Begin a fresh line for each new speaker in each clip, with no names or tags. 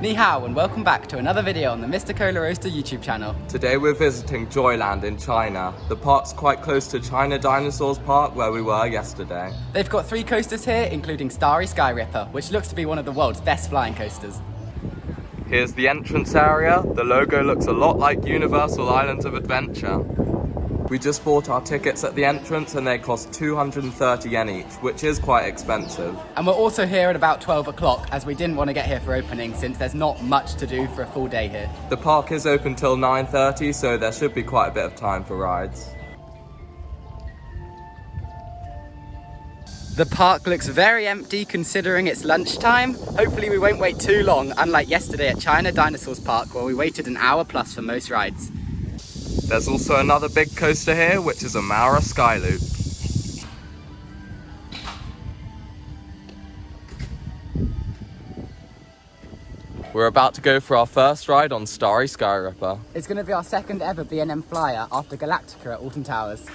Ni hao and welcome back to another video on the Mr. Coller Roaster YouTube channel.
Today we're visiting Joyland in China. The park's quite close to China Dinosaurs Park where we were yesterday.
They've got 3 coasters here, including Starry Sky Ripper, which looks to be one of the world's best flying coasters.
Here's the entrance area. The logo looks a lot like Universal Islands of Adventure. We just bought our tickets at the entrance and they cost 230 yen each, which is quite expensive.
And we're also here at about 12 o'clock as we didn't want to get here for opening since there's not much to do for a full day here.
The park is open till 9:30, so there should be quite a bit of time for rides.
The park looks very empty considering it's lunchtime. Hopefully we won't wait too long, unlike yesterday at China Dinosaurs Park where we waited an hour plus for most rides.
There's also another big coaster here, which is a Mara Sky Loop. We're about to go for our first ride on Starry Sky Ripper.
It's going to be our second ever B&M flyer after Galactica at Alton Towers.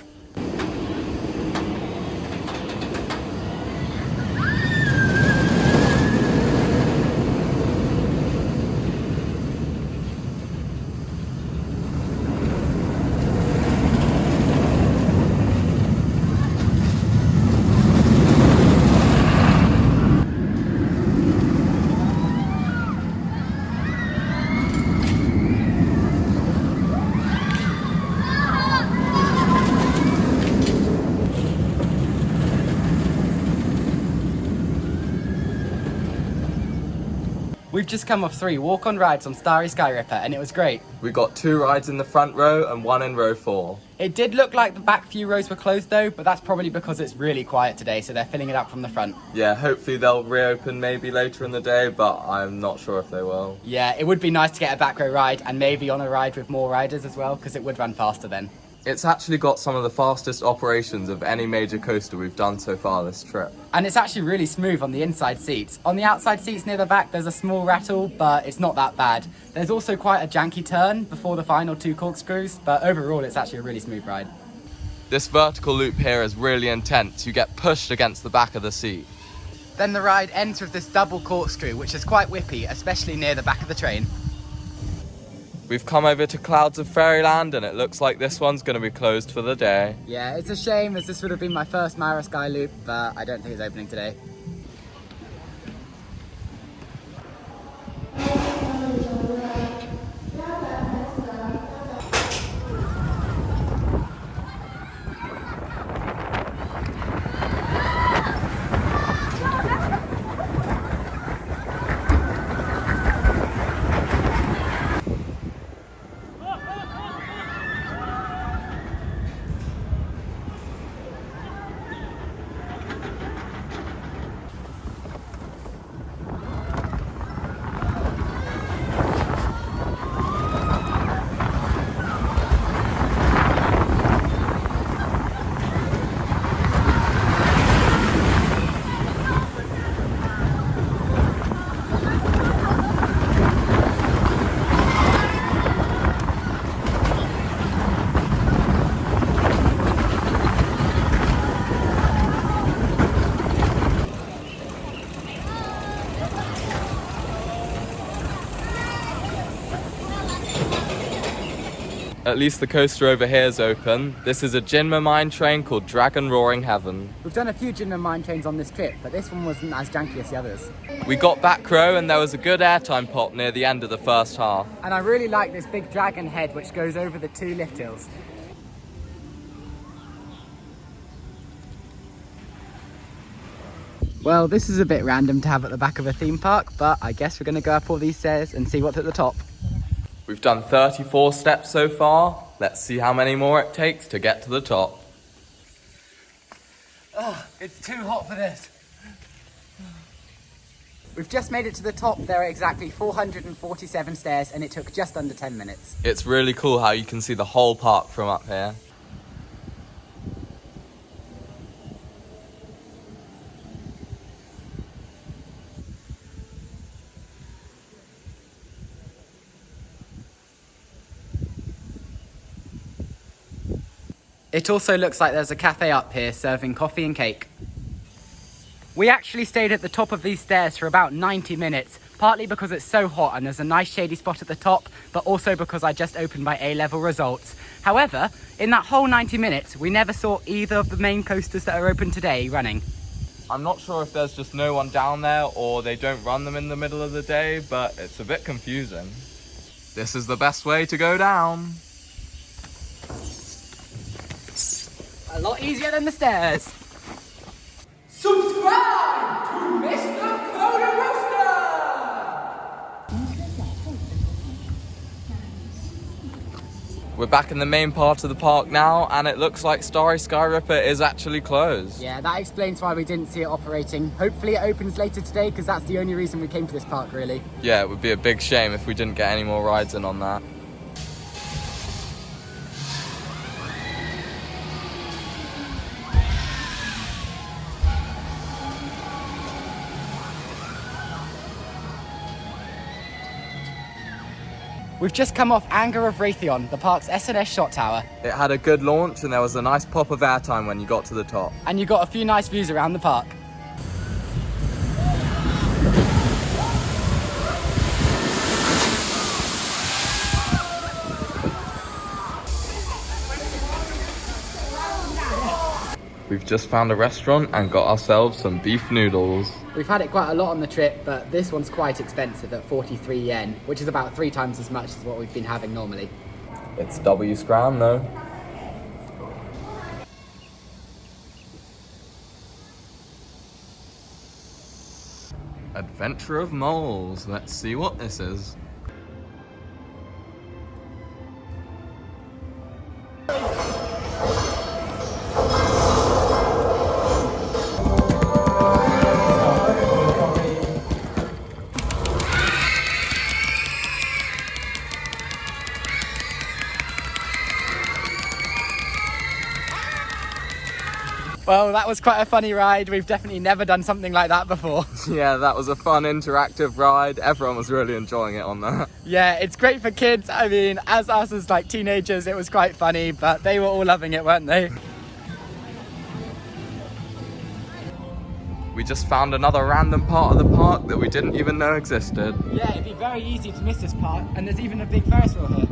We've just come off 3 walk-on rides on Starry Sky Ripper and it was great.
We got 2 rides in the front row and 1 in row 4.
It did look like the back few rows were closed though, but that's probably because it's really quiet today, so they're filling it up from the front.
Yeah, hopefully they'll reopen maybe later in the day, but I'm not sure if they will.
Yeah, it would be nice to get a back row ride and maybe on a ride with more riders as well, because it would run faster then.
It's actually got some of the fastest operations of any major coaster we've done so far this trip.
And it's actually really smooth on the inside seats. On the outside seats near the back, there's a small rattle, but it's not that bad. There's also quite a janky turn before the final 2 corkscrews, but overall it's actually a really smooth ride.
This vertical loop here is really intense. You get pushed against the back of the seat.
Then the ride ends with this double corkscrew, which is quite whippy, especially near the back of the train.
We've come over to Clouds of Fairyland and it looks like this one's going to be closed for the day.
Yeah, it's a shame as this would have been my first Mara Sky Loop, but I don't think it's opening today.
At least the coaster over here is open. This is a Jinma mine train called Dragon Roaring Heaven.
We've done a few Jinma mine trains on this trip, but this one wasn't as janky as the others.
We got back row and there was a good airtime pop near the end of the first half.
And I really like this big dragon head which goes over the 2 lift hills. Well, this is a bit random to have at the back of a theme park, but I guess we're going to go up all these stairs and see what's at the top.
We've done 34 steps so far. Let's see how many more it takes to get to the top.
Oh, it's too hot for this. We've just made it to the top. There are exactly 447 stairs and it took just under 10 minutes.
It's really cool how you can see the whole park from up here.
It also looks like there's a cafe up here serving coffee and cake. We actually stayed at the top of these stairs for about 90 minutes, partly because it's so hot and there's a nice shady spot at the top, but also because I just opened my A-level results. However, in that whole 90 minutes, we never saw either of the main coasters that are open today running.
I'm not sure if there's just no one down there or they don't run them in the middle of the day, but it's a bit confusing. This is the best way to go down.
A lot easier than the stairs. Subscribe to Mr. Coller Rooster!
We're back in the main part of the park now, and it looks like Starry Sky Ripper is actually closed.
Yeah, that explains why we didn't see it operating. Hopefully it opens later today, because that's the only reason we came to this park, really.
Yeah, it would be a big shame if we didn't get any more rides in on that.
We've just come off Anger of Raytheon, the park's S&S shot tower.
It had a good launch and there was a nice pop of airtime when you got to the top.
And you got a few nice views around the park.
We've just found a restaurant and got ourselves some beef noodles.
We've had it quite a lot on the trip, but this one's quite expensive at 43 yen, which is about 3 times as much as what we've been having normally.
It's W scram though. Adventure of Moles. Let's see what this is.
Well, that was quite a funny ride. We've definitely never done something like that before.
Yeah, that was a fun interactive ride. Everyone was really enjoying it on that.
Yeah, it's great for kids. I mean, as us as like teenagers, it was quite funny, but they were all loving it, weren't they?
We just found another random part of the park that we didn't even know existed.
Yeah, it'd be very easy to miss this part, and there's even a big Ferris wheel here.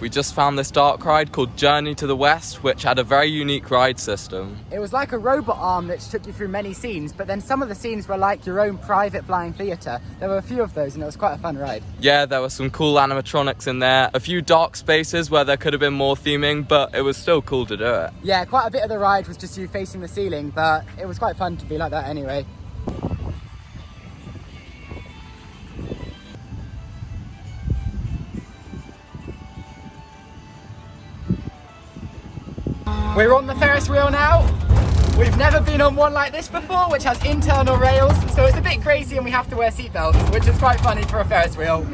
We just found this dark ride called Journey to the West, which had a very unique ride system.
It was like a robot arm that took you through many scenes, but then some of the scenes were like your own private flying theatre. There were a few of those and it was quite a fun ride.
Yeah, there were some cool animatronics in there, a few dark spaces where there could have been more theming, but it was still cool to do it.
Yeah, quite a bit of the ride was just you facing the ceiling, but it was quite fun to be like that anyway. We're on the Ferris wheel now. We've never been on one like this before, which has internal rails, so it's a bit crazy and we have to wear seatbelts, which is quite funny for a Ferris wheel.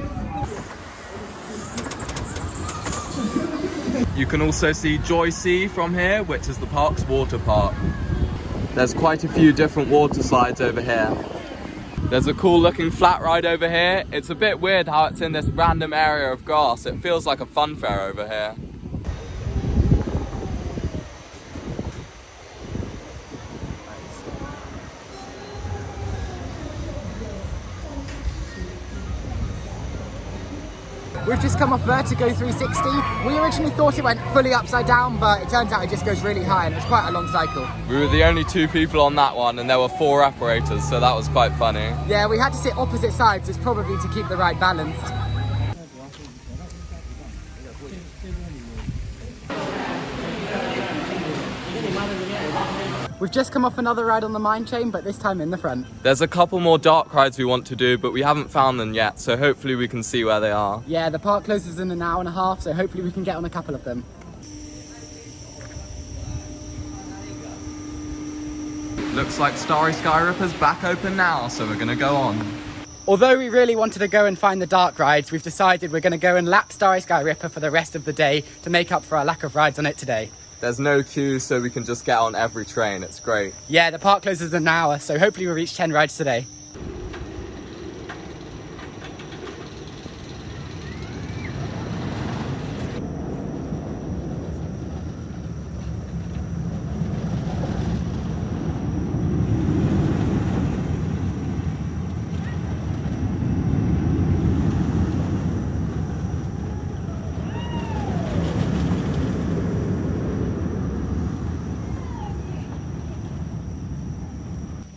You can also see Joy Sea from here, which is the park's water park. There's quite a few different water slides over here. There's a cool looking flat ride over here. It's a bit weird how it's in this random area of grass. It feels like a fun fair over here.
We've just come off Vertigo 360. We originally thought it went fully upside down, but it turns out it just goes really high and it's quite a long cycle.
We were the only 2 people on that one and there were 4 operators, so that was quite funny.
Yeah, we had to sit opposite sides. It's probably to keep the ride balanced. We've just come off another ride on the mine chain, but this time in the front.
There's a couple more dark rides we want to do, but we haven't found them yet, so hopefully we can see where they are.
Yeah, the park closes in an hour and a half, so hopefully we can get on a couple of them.
Looks like Starry Sky Ripper's back open now, so we're gonna go on.
Although we really wanted to go and find the dark rides, we've decided we're going to go and lap Starry Sky Ripper for the rest of the day to make up for our lack of rides on it today.
There's no queues, so we can just get on every train. It's great.
Yeah, the park closes in an hour, so hopefully we'll reach 10 rides today.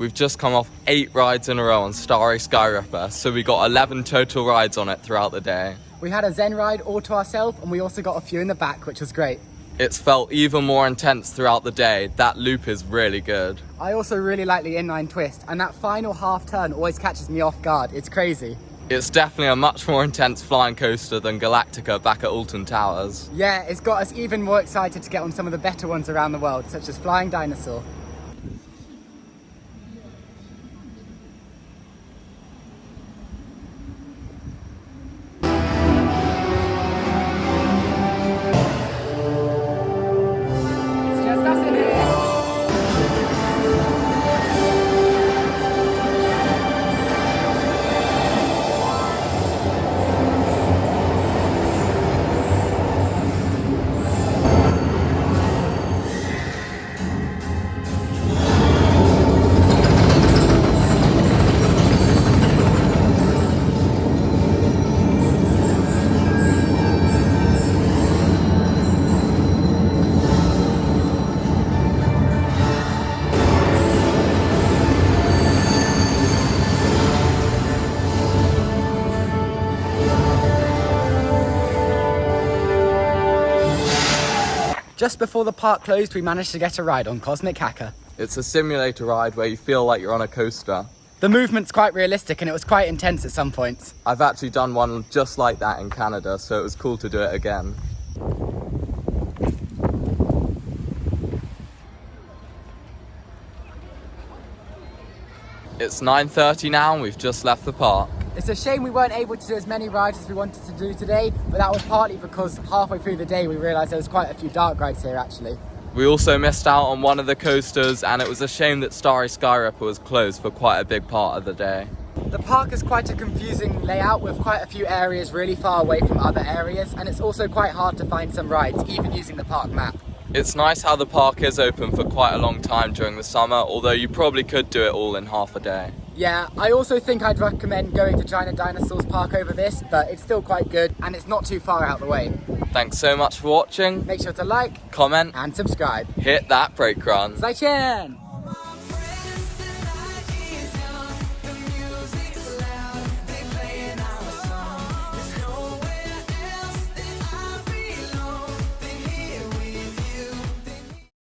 We've just come off 8 rides in a row on Starry Sky Ripper, so we got 11 total rides on it throughout the day.
We had a Zen ride all to ourselves, and we also got a few in the back, which was great.
It's felt even more intense throughout the day. That loop is really good.
I also really like the inline twist, and that final half turn always catches me off guard. It's crazy.
It's definitely a much more intense flying coaster than Galactica back at Alton Towers.
Yeah, it's got us even more excited to get on some of the better ones around the world, such as Flying Dinosaur. Just before the park closed, we managed to get a ride on Cosmic Hacker.
It's a simulator ride where you feel like you're on a coaster.
The movement's quite realistic and it was quite intense at some points.
I've actually done one just like that in Canada, so it was cool to do it again. It's 9:30 now and we've just left the park.
It's a shame we weren't able to do as many rides as we wanted to do today, but that was partly because halfway through the day we realised there was quite a few dark rides here actually.
We also missed out on one of the coasters, and it was a shame that Starry Sky Ripper was closed for quite a big part of the day.
The park is quite a confusing layout with quite a few areas really far away from other areas, and it's also quite hard to find some rides, even using the park map.
It's nice how the park is open for quite a long time during the summer, although you probably could do it all in half a day.
Yeah, I also think I'd recommend going to China Dinosaurs Park over this, but it's still quite good and it's not too far out the way.
Thanks so much for watching.
Make sure to like,
comment,
and subscribe.
hit that brake run.
再见!